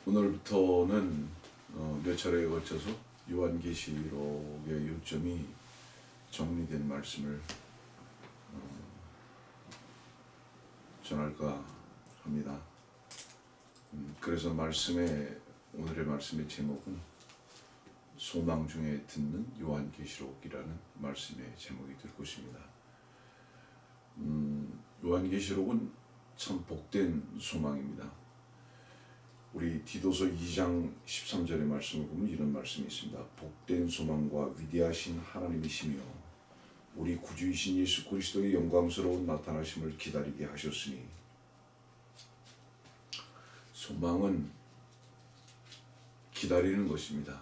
오늘부터는 몇 차례에 걸쳐서 요한계시록의 요점이 정리된 말씀을 전할까 합니다. 그래서 오늘의 말씀의 제목은 소망 중에 듣는 요한계시록이라는 말씀의 제목이 될 것입니다. 요한계시록은 참 복된 소망입니다. 우리 디도서 2장 13절의 말씀을 보면 이런 말씀이 있습니다. 복된 소망과 위대하신 하나님이시며 우리 구주이신 예수 그리스도의 영광스러운 나타나심을 기다리게 하셨으니. 소망은 기다리는 것입니다.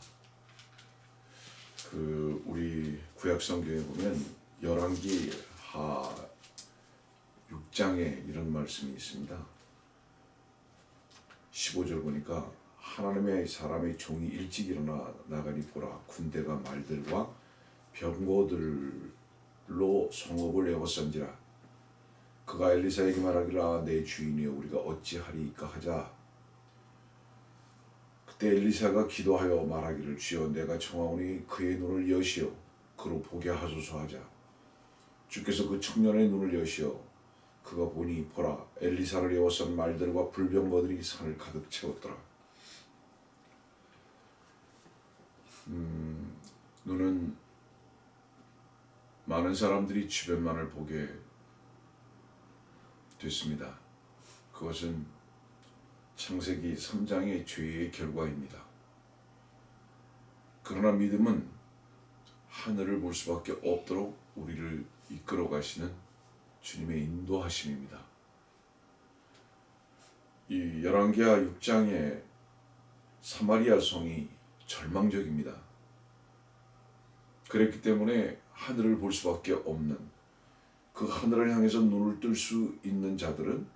우리 구약 성경에 보면 열왕기 하 6장에 이런 말씀이 있습니다. 15절 보니까 하나님의 사람의 종이 일찍 일어나 나가니 보라, 군대가 말들과 병거들로 성읍을 에워싼지라. 그가 엘리사에게 말하기를 내 주인이여 우리가 어찌하리이까 하자. 그때 엘리사가 기도하여 말하기를 주여 내가 청하오니 그의 눈을 여시어 그로 보게 하소서 하자. 주께서 그 청년의 눈을 여시어 그가 보니 보라 엘리사를 에워싼 말들과 불병거들이 산을 가득 채웠더라. 눈은 많은 사람들이 주변만을 보게 됐습니다. 그것은 창세기 3장의 죄의 결과입니다. 그러나 믿음은 하늘을 볼 수밖에 없도록 우리를 이끌어 가시는 주님의 인도하심입니다. 이 열왕기하 6장의 사마리아 성이 절망적입니다. 그랬기 때문에 하늘을 볼 수밖에 없는, 그 하늘을 향해서 눈을 뜰 수 있는 자들은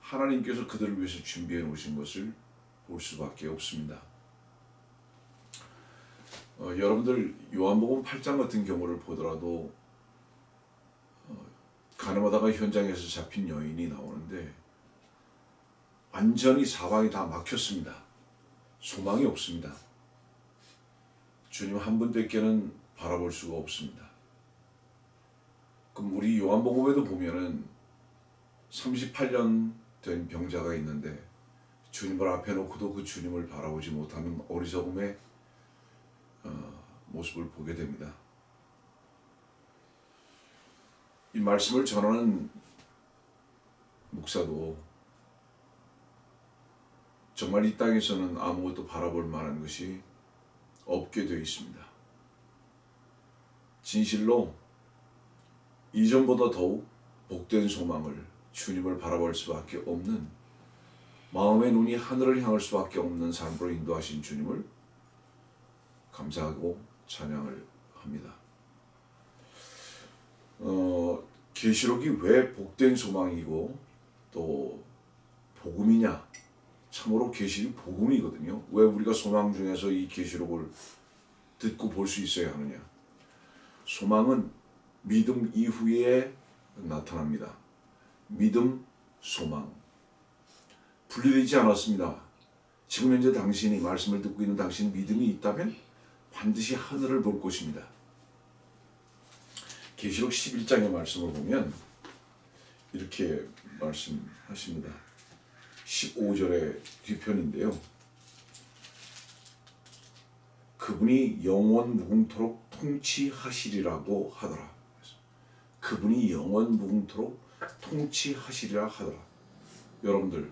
하나님께서 그들을 위해서 준비해 놓으신 것을 볼 수밖에 없습니다. 여러분들 요한복음 8장 같은 경우를 보더라도 가늠하다가 현장에서 잡힌 여인이 나오는데 완전히 사방이 다 막혔습니다. 소망이 없습니다. 주님 한 분밖에는 바라볼 수가 없습니다. 그럼 우리 요한복음에도 보면은 38년 된 병자가 있는데 주님을 앞에 놓고도 그 주님을 바라보지 못하는 어리석음의 모습을 보게 됩니다. 이 말씀을 전하는 목사도 정말 이 땅에서는 아무것도 바라볼 만한 것이 없게 되어 있습니다. 진실로 이전보다 더욱 복된 소망을, 주님을 바라볼 수밖에 없는, 마음의 눈이 하늘을 향할 수밖에 없는 삶으로 인도하신 주님을 감사하고 찬양을 합니다. 계시록이 왜 복된 소망이고 또 복음이냐? 참으로 계시록이 복음이거든요. 왜 우리가 소망 중에서 이 계시록을 듣고 볼 수 있어야 하느냐? 소망은 믿음 이후에 나타납니다. 믿음, 소망 분리되지 않았습니다. 지금 현재 당신이 말씀을 듣고 있는 당신 믿음이 있다면 반드시 하늘을 볼 것입니다. 계시록 11장의 말씀을 보면 이렇게 말씀하십니다. 15절의 뒤편인데요. 그분이 영원 무궁토록 통치하시리라고 하더라. 그분이 영원 무궁토록 통치하시리라 하더라. 여러분들,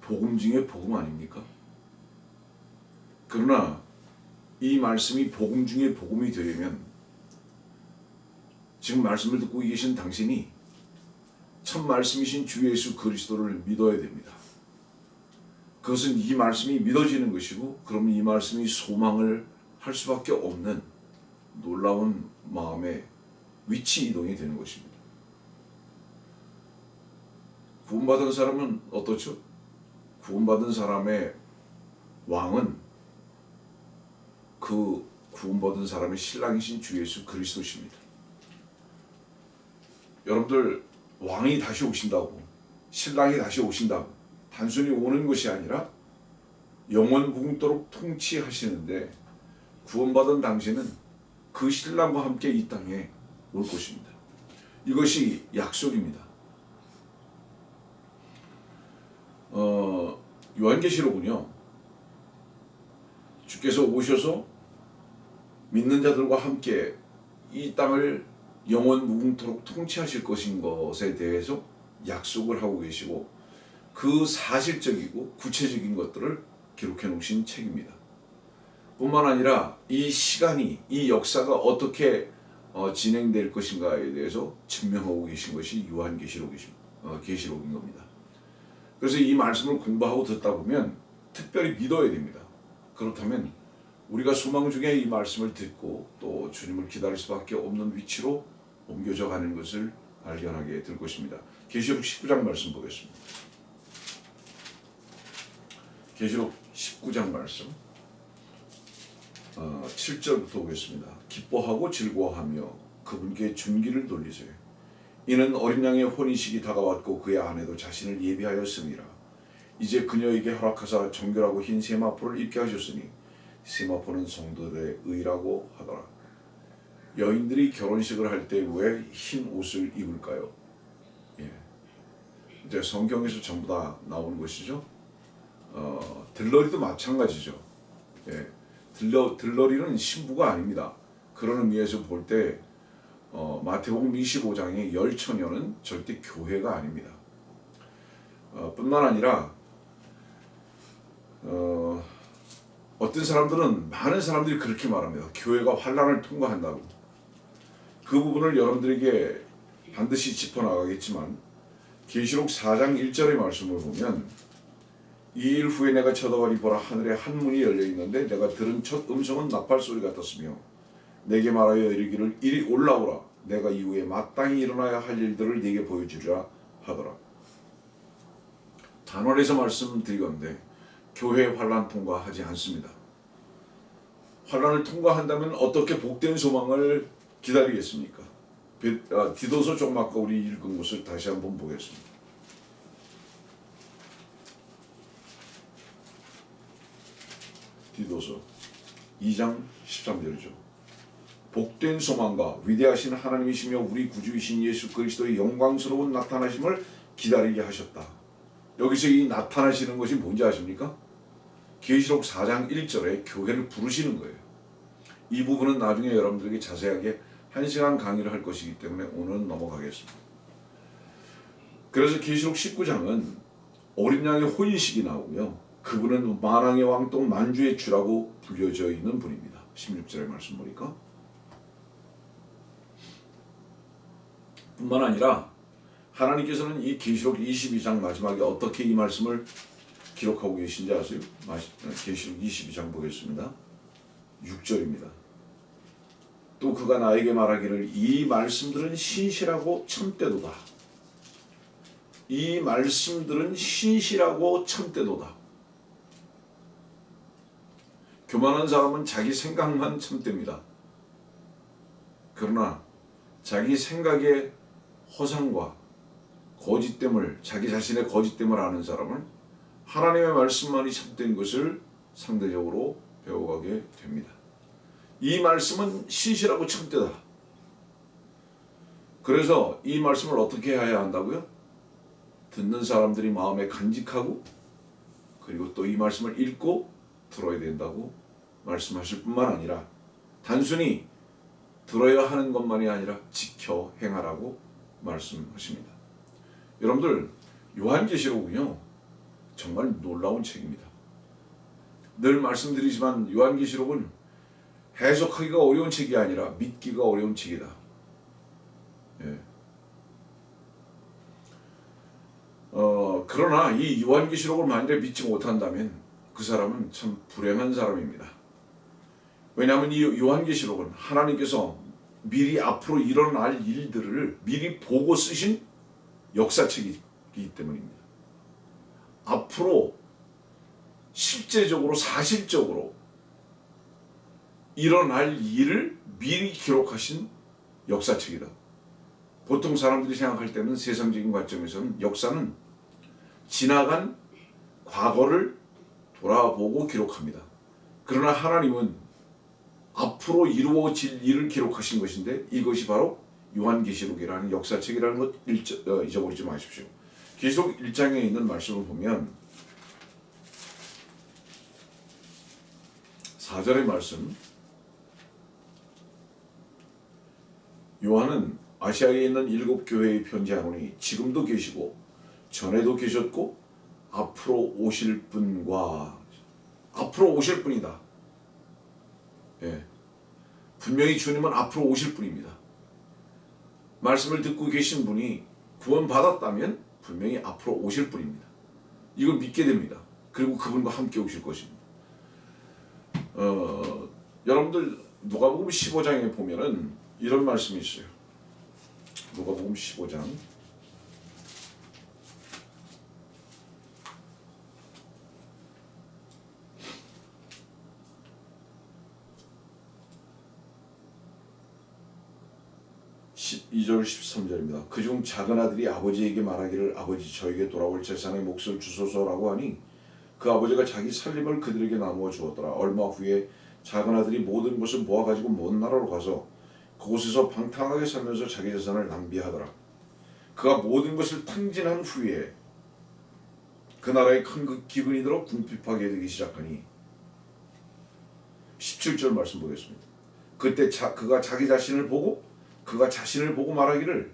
복음 중에 복음 아닙니까? 그러나 이 말씀이 복음 중에 복음이 되려면 지금 말씀을 듣고 계신 당신이 첫 말씀이신 주 예수 그리스도를 믿어야 됩니다. 그것은 이 말씀이 믿어지는 것이고, 그러면 이 말씀이 소망을 할 수밖에 없는 놀라운 마음의 위치 이동이 되는 것입니다. 구원받은 사람은 어떻죠? 구원받은 사람의 왕은 그 구원받은 사람의 신랑이신 주 예수 그리스도십니다. 여러분들, 왕이 다시 오신다고, 신랑이 다시 오신다고, 단순히 오는 것이 아니라 영원 무궁토록 통치하시는데 구원받은 당신은 그 신랑과 함께 이 땅에 올 것입니다. 이것이 약속입니다. 요한계시록은요, 주께서 오셔서 믿는 자들과 함께 이 땅을 영원 무궁토록 통치하실 것인 것에 대해서 약속을 하고 계시고 그 사실적이고 구체적인 것들을 기록해 놓으신 책입니다. 뿐만 아니라 이 시간이, 이 역사가 어떻게 진행될 것인가에 대해서 증명하고 계신 것이 계시록인 겁니다. 그래서 이 말씀을 공부하고 듣다 보면 특별히 믿어야 됩니다. 그렇다면 우리가 소망 중에 이 말씀을 듣고 또 주님을 기다릴 수밖에 없는 위치로 옮겨져 가는 것을 발견하게 될 것입니다. 계시록 19장 말씀 보겠습니다. 계시록 19장 말씀 7절부터 보겠습니다. 기뻐하고 즐거워하며 그분께 존귀를 돌리세요. 이는 어린 양의 혼인식이 다가왔고 그의 아내도 자신을 예비하였음이라. 이제 그녀에게 허락하사 정결하고 흰 세마포를 입게 하셨으니 세마포는 성도들의 의라고 하더라. 여인들이 결혼식을 할 때 왜 흰 옷을 입을까요? 이제 성경에서 전부 다 나오는 것이죠. 들러리도 마찬가지죠. 들러리는 신부가 아닙니다. 그런 의미에서 볼 때 마태복음 25장의 열처녀는 절대 교회가 아닙니다. 뿐만 아니라 어떤 사람들은, 많은 사람들이 그렇게 말합니다. 교회가 환난을 통과한다고. 그 부분을 여러분들에게 반드시 짚어나가겠지만 계시록 4장 1절의 말씀을 보면 이 일 후에 내가 쳐다보니 보라 하늘에 한 문이 열려 있는데 내가 들은 첫 음성은 나팔 소리 같았으며 내게 말하여 이르기를 이리 올라오라 내가 이후에 마땅히 일어나야 할 일들을 네게 보여주리라 하더라. 단원에서 말씀드리건대 교회 환난 통과하지 않습니다. 환난을 통과한다면 어떻게 복된 소망을 기다리겠습니까? 디도서 좀 아까 우리 읽은 것을 다시 한번 보겠습니다. 디도서 2장 13절이죠. 복된 소망과 위대하신 하나님이시며 우리 구주이신 예수 그리스도의 영광스러운 나타나심을 기다리게 하셨다. 여기서 이 나타나시는 것이 뭔지 아십니까? 계시록 4장 1절에 교회를 부르시는 거예요. 이 부분은 나중에 여러분들에게 자세하게 1시간 강의를 할 것이기 때문에 오늘은 넘어가겠습니다. 그래서 계시록 19장은 어린 양의 혼인식이 나오며 그분은 만왕의 왕 또 만주의 주라고 불려져 있는 분입니다. 16절의 말씀 보니까. 뿐만 아니라 하나님께서는 이 계시록 22장 마지막에 어떻게 이 말씀을 기록하고 계신지 아세요? 계시록 22장 보겠습니다. 6절입니다. 또 그가 나에게 말하기를 이 말씀들은 신실하고 참되도다. 이 말씀들은 신실하고 참되도다. 교만한 사람은 자기 생각만 참됩니다. 그러나 자기 생각의 허상과 거짓됨을, 자기 자신의 거짓됨을 아는 사람은 하나님의 말씀만이 참된 것을 상대적으로 배워가게 됩니다. 이 말씀은 신실하고 참되다. 그래서 이 말씀을 어떻게 해야 한다고요? 듣는 사람들이 마음에 간직하고 그리고 또 이 말씀을 읽고 들어야 된다고 말씀하실 뿐만 아니라 단순히 들어야 하는 것만이 아니라 지켜 행하라고 말씀하십니다. 여러분들 요한계시록은요 정말 놀라운 책입니다. 늘 말씀드리지만 요한계시록은 해석하기가 어려운 책이 아니라 믿기가 어려운 책이다. 그러나 이 요한계시록을 만약에 믿지 못한다면 그 사람은 참 불행한 사람입니다. 왜냐하면 이 요한계시록은 하나님께서 미리 앞으로 일어날 일들을 미리 보고 쓰신 역사책이기 때문입니다. 앞으로 실제적으로 사실적으로 일어날 일을 미리 기록하신 역사책이다. 보통 사람들이 생각할 때는 세상적인 관점에서는 역사는 지나간 과거를 돌아보고 기록합니다. 그러나 하나님은 앞으로 이루어질 일을 기록하신 것인데 이것이 바로 요한계시록이라는 역사책이라는 것 잊어버리지 마십시오. 계시록 1장에 있는 말씀을 보면 4절의 말씀, 요한은 아시아에 있는 7 교회에 편지하노니 지금도 계시고 전에도 계셨고 앞으로 오실 분과 앞으로 오실 분이다. 예. 분명히 주님은 앞으로 오실 분입니다. 말씀을 듣고 계신 분이 구원받았다면 분명히 앞으로 오실 분입니다. 이걸 믿게 됩니다. 그리고 그분과 함께 오실 것입니다. 여러분들 누가복음 15장에 보면은 이런 말씀이 있어요. 누가복음 15장 12절 13절입니다. 그중 작은 아들이 아버지에게 말하기를 아버지 저에게 돌아올 재산의 몫을 주소서라고 하니 그 아버지가 자기 살림을 그들에게 나누어 주었더라. 얼마 후에 작은 아들이 모든 것을 모아가지고 먼 나라로 가서 그곳에서 방탕하게 살면서 자기 재산을 낭비하더라. 그가 모든 것을 탕진한 후에 그 나라에 큰 기근이 들어 궁핍하게 되기 시작하니 17절 말씀 보겠습니다. 그때 그가 자기 자신을 보고 말하기를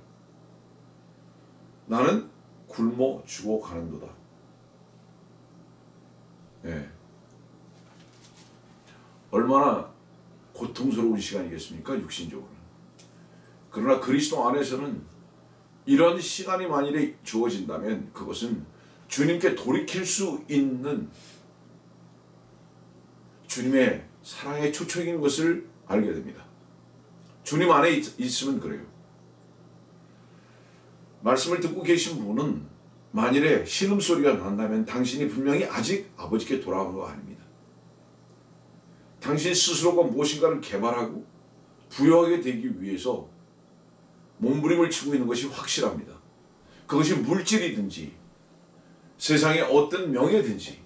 나는 굶어 죽어 가는도다. 예. 얼마나 고통스러운 시간이겠습니까? 육신적으로. 그러나 그리스도 안에서는 이런 시간이 만일에 주어진다면 그것은 주님께 돌이킬 수 있는 주님의 사랑의 초청인 것을 알게 됩니다. 주님 안에 있으면 그래요. 말씀을 듣고 계신 분은 만일에 신음소리가 난다면 당신이 분명히 아직 아버지께 돌아온 거 아닙니다. 당신 스스로가 무엇인가를 개발하고 부여하게 되기 위해서 몸부림을 치고 있는 것이 확실합니다. 그것이 물질이든지 세상의 어떤 명예든지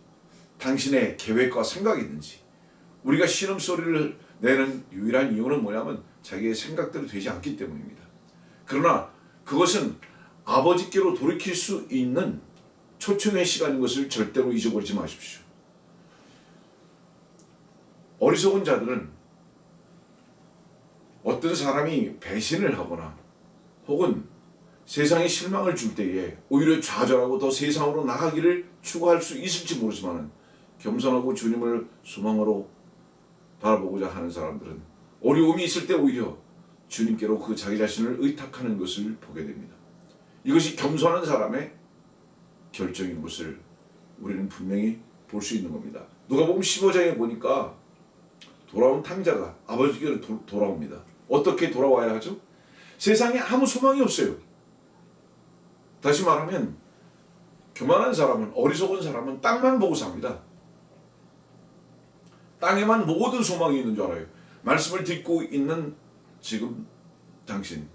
당신의 계획과 생각이든지 우리가 신음소리를 내는 유일한 이유는 뭐냐면 자기의 생각대로 되지 않기 때문입니다. 그러나 그것은 아버지께로 돌이킬 수 있는 초청의 시간인 것을 절대로 잊어버리지 마십시오. 어리석은 자들은 어떤 사람이 배신을 하거나 혹은 세상에 실망을 줄 때에 오히려 좌절하고 더 세상으로 나가기를 추구할 수 있을지 모르지만 겸손하고 주님을 소망으로 바라보고자 하는 사람들은 어려움이 있을 때 오히려 주님께로 그 자기 자신을 의탁하는 것을 보게 됩니다. 이것이 겸손한 사람의 결정인 것을 우리는 분명히 볼 수 있는 겁니다. 누가복음 15장에 보니까 돌아온 탕자가 아버지께로 돌아옵니다. 어떻게 돌아와야 하죠? 세상에 아무 소망이 없어요. 다시 말하면 교만한 사람은, 어리석은 사람은 땅만 보고 삽니다. 땅에만 모든 소망이 있는 줄 알아요. 말씀을 듣고 있는 지금 당신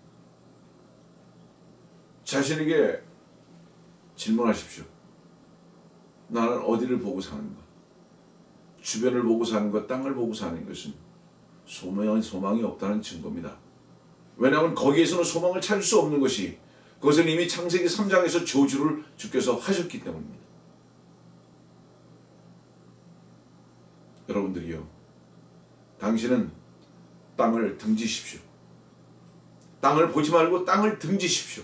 자신에게 질문하십시오. 나는 어디를 보고 사는가? 주변을 보고 사는 것, 땅을 보고 사는 것은 소망이 없다는 증거입니다. 왜냐하면 거기에서는 소망을 찾을 수 없는 것이 그것은 이미 창세기 3장에서 저주를 주께서 하셨기 때문입니다. 여러분들이요, 당신은 땅을 등지십시오. 땅을 보지 말고 땅을 등지십시오.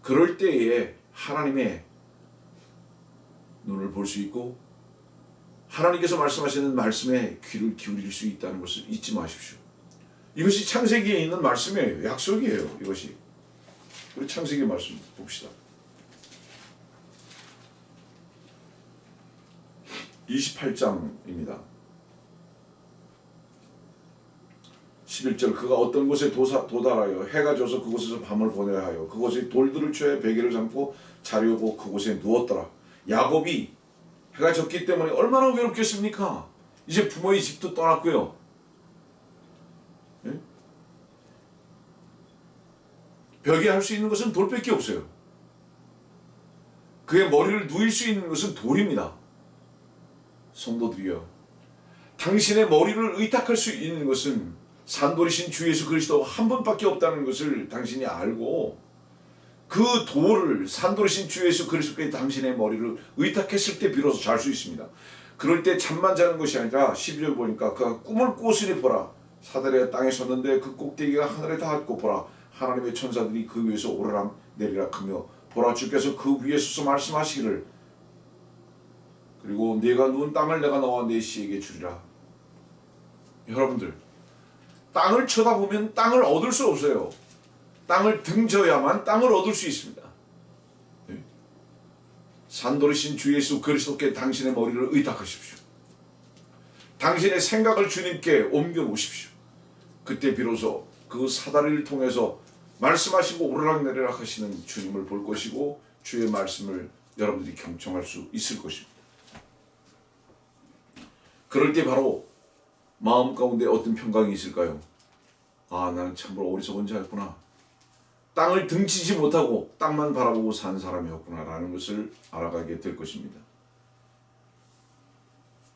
그럴 때에 하나님의 눈을 볼 수 있고 하나님께서 말씀하시는 말씀에 귀를 기울일 수 있다는 것을 잊지 마십시오. 이것이 창세기에 있는 말씀이에요. 약속이에요. 이것이. 우리 창세기 말씀 봅시다. 28장입니다. 11절 그가 어떤 곳에 도달하여 해가 져서 그곳에서 밤을 보내야 하여 그곳에 돌들을 쳐야 베개를 삼고 자려고 그곳에 누웠더라. 야곱이 해가 졌기 때문에 얼마나 외롭겠습니까? 이제 부모의 집도 떠났고요. 네? 벽에 할 수 있는 것은 돌밖에 없어요. 그의 머리를 누일 수 있는 것은 돌입니다. 성도들이여, 당신의 머리를 의탁할 수 있는 것은 산돌이신 주 예수 그리스도 한 분밖에 없다는 것을 당신이 알고 그 돌을 산돌이신 주 예수 그리스도께 당신의 머리를 의탁했을 때 비로소 잘 수 있습니다. 그럴 때 잠만 자는 것이 아니라 12절 보니까 그가 꿈을 꾸으니 보라, 사다리가 땅에 섰는데 그 꼭대기가 하늘에 닿았고 보라, 하나님의 천사들이 그 위에서 오르락 내리락 하며 보라, 주께서 그 위에 서서 말씀하시기를 그리고 네가 누운 땅을 내가 너와 네 씨에게 주리라. 여러분들, 땅을 쳐다보면 땅을 얻을 수 없어요. 땅을 등져야만 땅을 얻을 수 있습니다. 네? 산돌이신 주 예수 그리스도께 당신의 머리를 의탁하십시오. 당신의 생각을 주님께 옮겨 놓으십시오. 그때 비로소 그 사다리를 통해서 말씀하시고 오르락내리락 하시는 주님을 볼 것이고 주의 말씀을 여러분들이 경청할 수 있을 것입니다. 그럴 때 바로 마음 가운데 어떤 평강이 있을까요? 아, 나는 참으로 어리석은 자였구나. 땅을 등치지 못하고 땅만 바라보고 산 사람이었구나 라는 것을 알아가게 될 것입니다.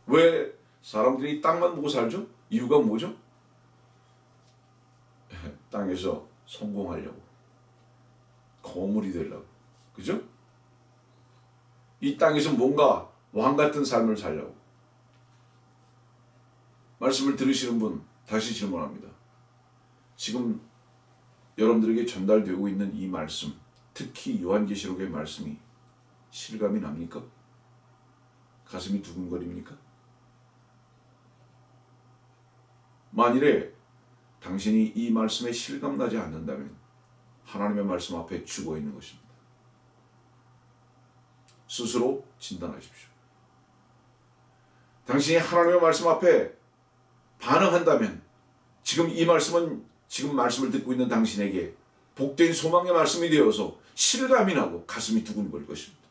왜 사람들이 땅만 보고 살죠? 이유가 뭐죠? 땅에서 성공하려고, 거물이 되려고, 그죠? 이 땅에서 뭔가 왕 같은 삶을 살려고. 말씀을 들으시는 분 다시 질문합니다. 지금 여러분들에게 전달되고 있는 이 말씀, 특히 요한계시록의 말씀이 실감이 납니까? 가슴이 두근거립니까? 만일에 당신이 이 말씀에 실감나지 않는다면 하나님의 말씀 앞에 죽어 있는 것입니다. 스스로 진단하십시오. 당신이 하나님의 말씀 앞에 반응한다면 지금 이 말씀은 지금 말씀을 듣고 있는 당신에게 복된 소망의 말씀이 되어서 실감이 나고 가슴이 두근거릴 것입니다.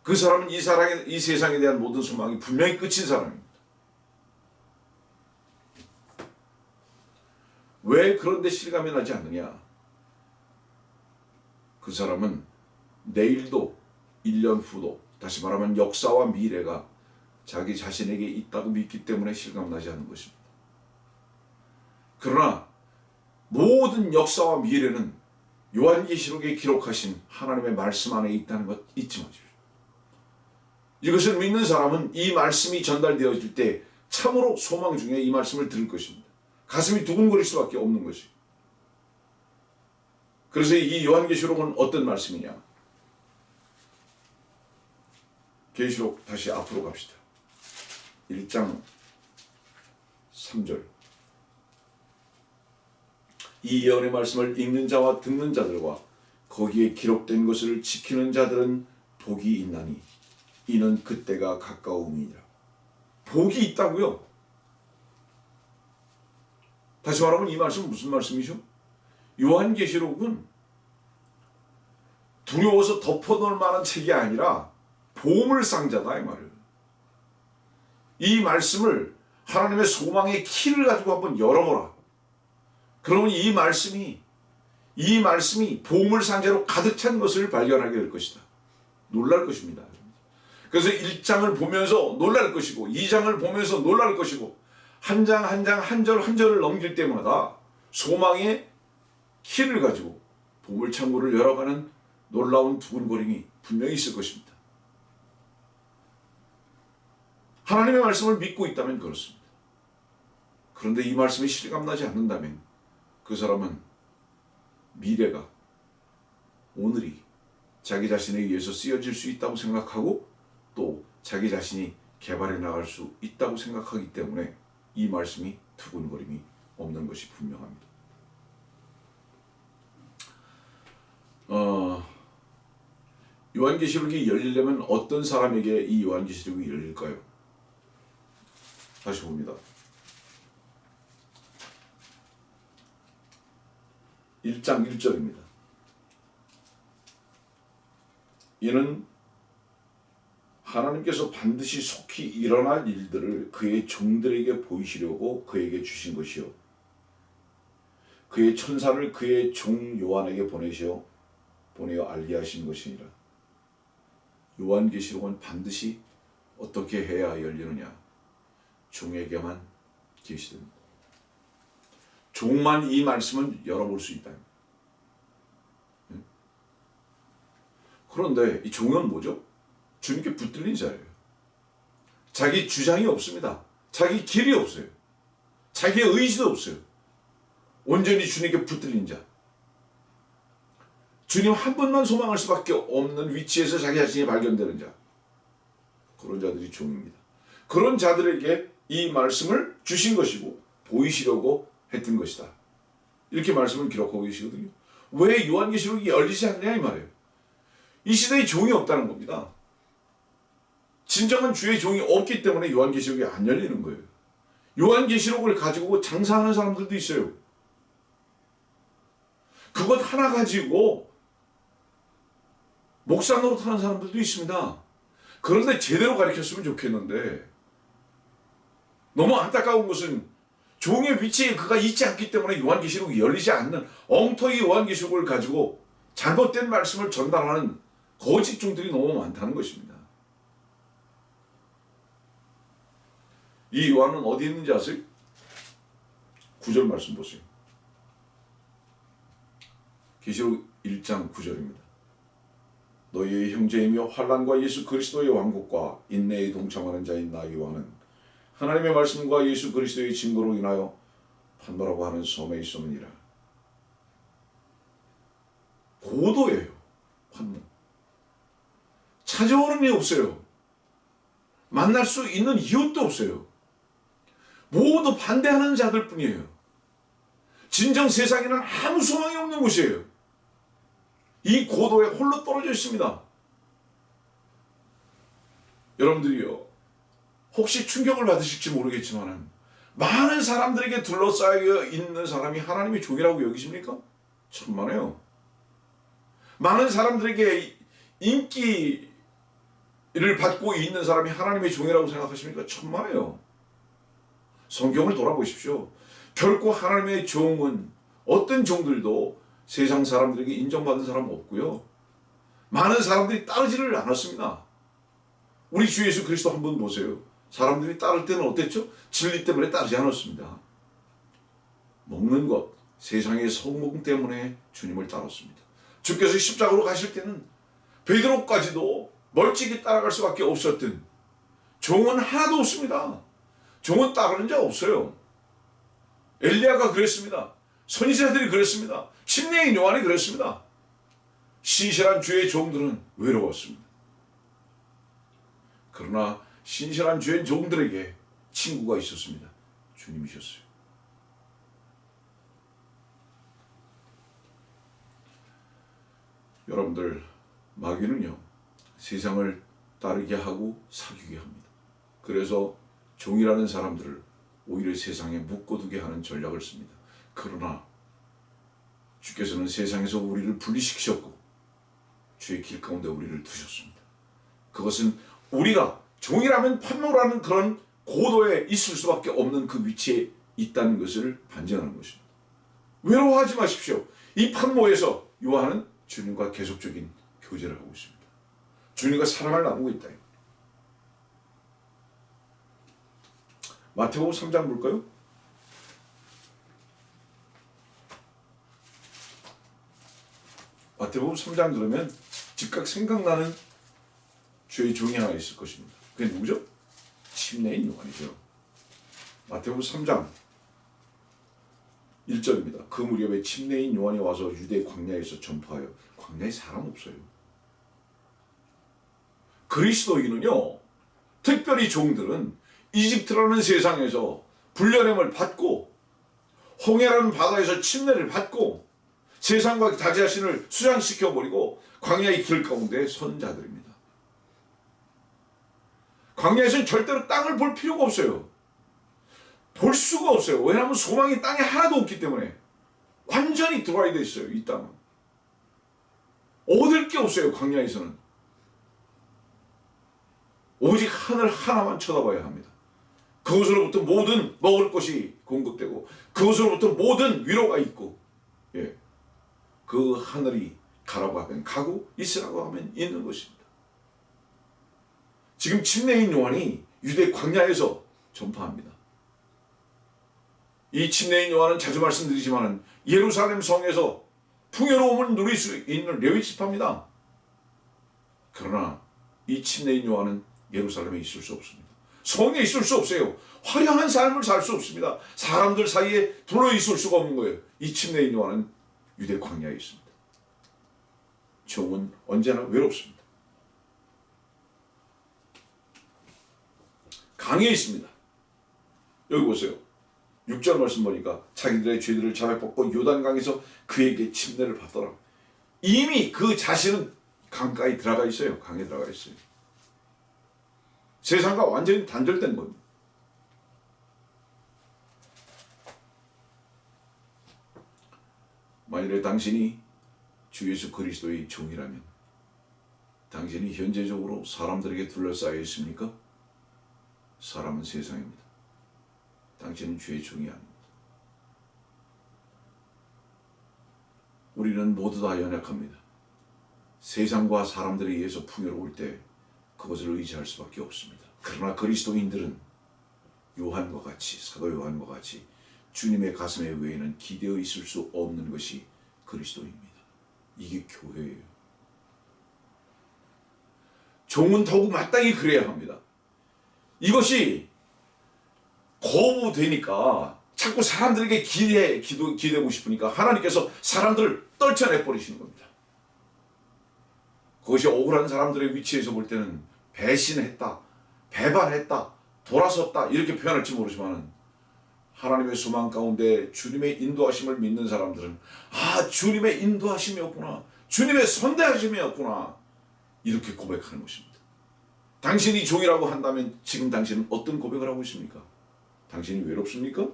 그 사람은 이 세상에 대한 모든 소망이 분명히 끝인 사람입니다. 왜 그런데 실감이 나지 않느냐? 그 사람은 내일도 1년 후도, 다시 말하면 역사와 미래가 자기 자신에게 있다고 믿기 때문에 실감나지 않는 것입니다. 그러나 모든 역사와 미래는 요한계시록에 기록하신 하나님의 말씀 안에 있다는 것 잊지 마십시오. 이것을 믿는 사람은 이 말씀이 전달되어질 때 참으로 소망 중에 이 말씀을 들을 것입니다. 가슴이 두근거릴 수밖에 없는 것이. 그래서 이 요한계시록은 어떤 말씀이냐? 계시록 다시 앞으로 갑시다. 1장 3절. 이 예언의 말씀을 읽는 자와 듣는 자들과 거기에 기록된 것을 지키는 자들은 복이 있나니 이는 그때가 가까움이니라. 복이 있다고요? 다시 말하면 이 말씀은 무슨 말씀이죠? 요한계시록은 두려워서 덮어놓을 만한 책이 아니라 보물상자다 이 말이에요. 이 말씀을 하나님의 소망의 키를 가지고 한번 열어보라. 그러면 이 말씀이 보물상자로 가득 찬 것을 발견하게 될 것이다. 놀랄 것입니다. 그래서 1장을 보면서 놀랄 것이고 2장을 보면서 놀랄 것이고 한 장 한 장 한 절 한 절을 넘길 때마다 소망의 키를 가지고 보물창고를 열어가는 놀라운 두근거림이 분명히 있을 것입니다. 하나님의 말씀을 믿고 있다면 그렇습니다. 그런데 이 말씀이 실감나지 않는다면 그 사람은 미래가, 오늘이 자기 자신에 의해서 쓰여질 수 있다고 생각하고 또 자기 자신이 개발해 나갈 수 있다고 생각하기 때문에 이 말씀이 두근거림이 없는 것이 분명합니다. 요한계시록이 열리려면 어떤 사람에게 이 요한계시록이 열릴까요? 다시 봅니다. 1장 1절입니다. 이는 하나님께서 반드시 속히 일어날 일들을 그의 종들에게 보이시려고 그에게 주신 것이요 그의 천사를 그의 종 요한에게 보내어 알게 하신 것이니라. 요한계시록은 반드시 어떻게 해야 열리느냐? 종에게만 계시됩니다. 종만 이 말씀을 열어볼 수 있다. 그런데 이 종은 뭐죠? 주님께 붙들린 자예요. 자기 주장이 없습니다. 자기 길이 없어요. 자기의 의지도 없어요. 온전히 주님께 붙들린 자. 주님 한 분만 소망할 수밖에 없는 위치에서 자기 자신이 발견되는 자. 그런 자들이 종입니다. 그런 자들에게 이 말씀을 주신 것이고 보이시려고 했던 것이다. 이렇게 말씀을 기록하고 계시거든요. 왜 요한계시록이 열리지 않냐 이 말이에요. 이 시대에 종이 없다는 겁니다. 진정한 주의 종이 없기 때문에 요한계시록이 안 열리는 거예요. 요한계시록을 가지고 장사하는 사람들도 있어요. 그것 하나 가지고 목사 노릇하는 사람들도 있습니다. 그런데 제대로 가르쳤으면 좋겠는데 너무 안타까운 것은 종의 위치에 그가 있지 않기 때문에 요한계시록이 열리지 않는 엉터리 요한계시록을 가지고 잘못된 말씀을 전달하는 거짓 종들이 너무 많다는 것입니다. 이 요한은 어디 있는지 아세요? 9절 말씀 보세요. 계시록 1장 9절입니다. 너희의 형제이며 환난과 예수 그리스도의 왕국과 인내에 동참하는 자인 나 요한은 하나님의 말씀과 예수 그리스도의 증거로 인하여 판노라고 하는 섬에 있었느니라. 고도예요. 판노. 찾아오는 게 없어요. 만날 수 있는 이웃도 없어요. 모두 반대하는 자들 뿐이에요. 진정 세상에는 아무 소망이 없는 곳이에요. 이 고도에 홀로 떨어져 있습니다. 여러분들이요, 혹시 충격을 받으실지 모르겠지만 많은 사람들에게 둘러싸여 있는 사람이 하나님의 종이라고 여기십니까? 천만에요. 많은 사람들에게 인기를 받고 있는 사람이 하나님의 종이라고 생각하십니까? 천만에요. 성경을 돌아보십시오. 결코 하나님의 종은 어떤 종들도 세상 사람들에게 인정받은 사람 없고요. 많은 사람들이 따르지를 않았습니다. 우리 주 예수 그리스도 한번 보세요. 사람들이 따를 때는 어땠죠? 진리 때문에 따르지 않았습니다. 먹는 것, 세상의 성공 때문에 주님을 따랐습니다. 주께서 십자가로 가실 때는 베드로까지도 멀찍이 따라갈 수밖에 없었던 종은 하나도 없습니다. 종은 따르는 자 없어요. 엘리야가 그랬습니다. 선지자들이 그랬습니다. 침례인 요한이 그랬습니다. 신실한 주의 종들은 외로웠습니다. 그러나 신실한 주의 종들에게 친구가 있었습니다. 주님이셨어요. 여러분들, 마귀는요, 세상을 따르게 하고 사귀게 합니다. 그래서 종이라는 사람들을 오히려 세상에 묶어두게 하는 전략을 씁니다. 그러나 주께서는 세상에서 우리를 분리시키셨고 주의 길 가운데 우리를 두셨습니다. 그것은 우리가 종이라면 판노라는 그런 고도에 있을 수밖에 없는 그 위치에 있다는 것을 반증하는 것입니다. 외로워하지 마십시오. 이 판모에서 요한은 주님과 계속적인 교제를 하고 있습니다. 주님과 사랑을 나누고 있다. 마태복음 3장 볼까요? 마태복음 3장 들으면 즉각 생각나는 주의 종이 하나 있을 것입니다. 그게 누구죠? 침례인 요한이죠. 마태복음 3장 1절입니다. 그 무렵에 침례인 요한이 와서 유대 광야에서 전파하여, 광야에 사람 없어요. 그리스도인은요, 특별히 종들은 이집트라는 세상에서 불려냄을 받고 홍해라는 바다에서 침례를 받고 세상과 자기 자신을 수양시켜버리고 광야의 길 가운데 선 자들입니다. 광야에서는 절대로 땅을 볼 필요가 없어요. 볼 수가 없어요. 왜냐하면 소망이 땅에 하나도 없기 때문에. 완전히 드라이 돼 있어요. 이 땅은. 얻을 게 없어요. 광야에서는. 오직 하늘 하나만 쳐다봐야 합니다. 그것으로부터 모든 먹을 것이 공급되고 그것으로부터 모든 위로가 있고, 예, 그 하늘이 가라고 하면 가고 있으라고 하면 있는 것입니다. 지금 침례인 요한이 유대 광야에서 전파합니다. 이 침례인 요한은 자주 말씀드리지만 예루살렘 성에서 풍요로움을 누릴 수 있는 레위 지파입니다. 그러나 이 침례인 요한은 예루살렘에 있을 수 없습니다. 성에 있을 수 없어요. 화려한 삶을 살 수 없습니다. 사람들 사이에 들어있을 수가 없는 거예요. 이 침례인 요한은 유대 광야에 있습니다. 종은 언제나 외롭습니다. 강에 있습니다. 여기 보세요. 6절 말씀 보니까 자기들의 죄들을 자백받고 요단강에서 그에게 침례를 받더라. 이미 그 자신은 강가에 들어가 있어요. 강에 들어가 있어요. 세상과 완전히 단절된 겁니다. 만일에 당신이 주 예수 그리스도의 종이라면 당신이 현재적으로 사람들에게 둘러싸여 있습니까? 사람은 세상입니다. 당신은 주의 종이 아닙니다. 우리는 모두 다 연약합니다. 세상과 사람들에 의해서 풍요로울 때 그것을 의지할 수밖에 없습니다. 그러나 그리스도인들은 요한과 같이, 사도 요한과 같이 주님의 가슴에 외에는 기대어 있을 수 없는 것이 그리스도입니다. 이게 교회예요. 종은 더욱 마땅히 그래야 합니다. 이것이 거부되니까 자꾸 사람들에게 기대고 싶으니까 하나님께서 사람들을 떨쳐내버리시는 겁니다. 그것이 억울한 사람들의 위치에서 볼 때는 배신했다, 배반했다, 돌아섰다 이렇게 표현할지 모르지만 하나님의 소망 가운데 주님의 인도하심을 믿는 사람들은 주님의 인도하심이었구나, 주님의 선대하심이었구나 이렇게 고백하는 것입니다. 당신이 종이라고 한다면 지금 당신은 어떤 고백을 하고 있습니까? 당신이 외롭습니까?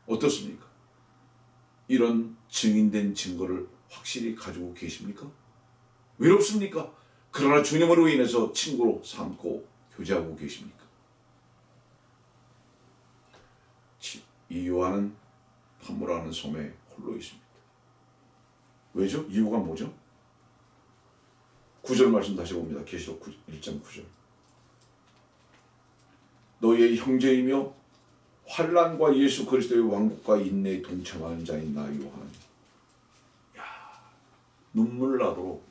어떻습니까? 이런 증인된 증거를 확실히 가지고 계십니까? 외롭습니까? 그러나 주님으로 인해서 친구로 삼고 교제하고 계십니까? 이 요한은 판무라는 섬에 홀로 있습니다. 왜죠? 이유가 뭐죠? 9절 말씀 다시 봅니다. 계시록 1장 9절. 너희의 형제이며 환난과 예수 그리스도의 왕국과 인내에 동참하는 자인 나 요한. 눈물 나도록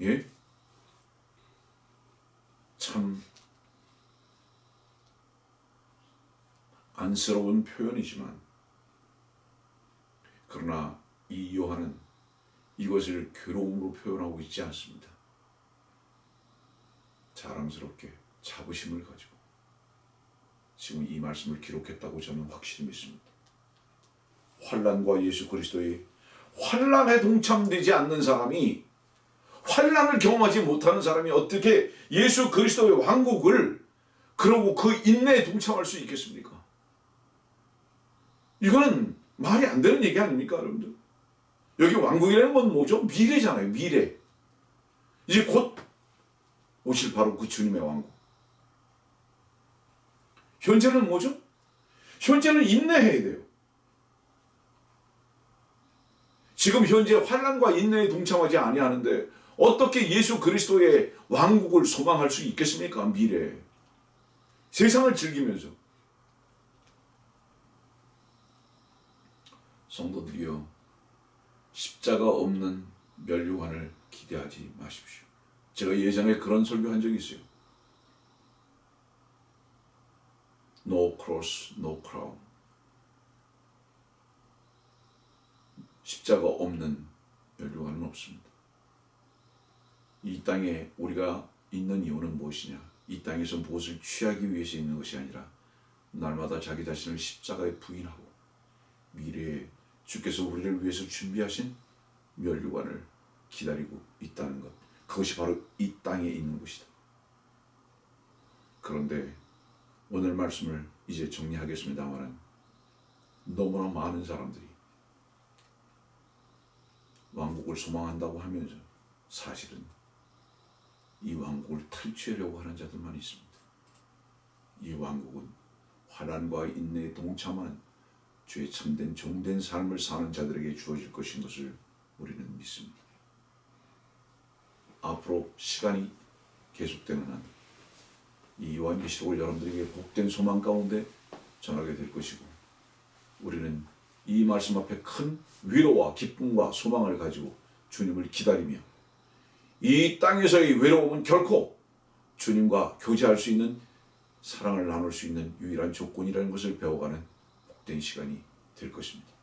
예? 참 안쓰러운 표현이지만 그러나 이 요한은 이것을 괴로움으로 표현하고 있지 않습니다. 자랑스럽게 자부심을 가지고 지금 이 말씀을 기록했다고 저는 확실히 믿습니다. 환난과 예수 그리스도의 환난에 동참되지 않는 사람이, 환난을 경험하지 못하는 사람이 어떻게 예수 그리스도의 왕국을, 그러고 그 인내에 동참할 수 있겠습니까? 이거는 말이 안 되는 얘기 아닙니까, 여러분들? 여기 왕국이라는 건 뭐죠? 미래잖아요, 미래. 이제 곧 오실 바로 그 주님의 왕국. 현재는 뭐죠? 현재는 인내해야 돼요. 지금 현재 환난과 인내에 동참하지 아니하는데 어떻게 예수 그리스도의 왕국을 소망할 수 있겠습니까? 미래에. 세상을 즐기면서. 성도들이여, 십자가 없는 멸류관을 기대하지 마십시오. 제가 예전에 그런 설교한 적이 있어요. No cross, no crown. 십자가 없는 멸류관은 없습니다. 이 땅에 우리가 있는 이유는 무엇이냐? 이 땅에서 무엇을 취하기 위해서 있는 것이 아니라 날마다 자기 자신을 십자가에 부인하고 미래에 주께서 우리를 위해서 준비하신 멸류관을 기다리고 있다는 것. 그것이 바로 이 땅에 있는 것이다. 그런데 오늘 말씀을 이제 정리하겠습니다만 너무나 많은 사람들이 왕국을 소망한다고 하면서 사실은 이 왕국을 탈취하려고 하는 자들만 있습니다. 이 왕국은 환난과 인내에 동참하는 주의 참된 종된 삶을 사는 자들에게 주어질 것인 것을 우리는 믿습니다. 앞으로 시간이 계속되는 한 이 요한계시록을 여러분들에게 복된 소망 가운데 전하게 될 것이고, 우리는 이 말씀 앞에 큰 위로와 기쁨과 소망을 가지고 주님을 기다리며 이 땅에서의 외로움은 결코 주님과 교제할 수 있는, 사랑을 나눌 수 있는 유일한 조건이라는 것을 배워가는 복된 시간이 될 것입니다.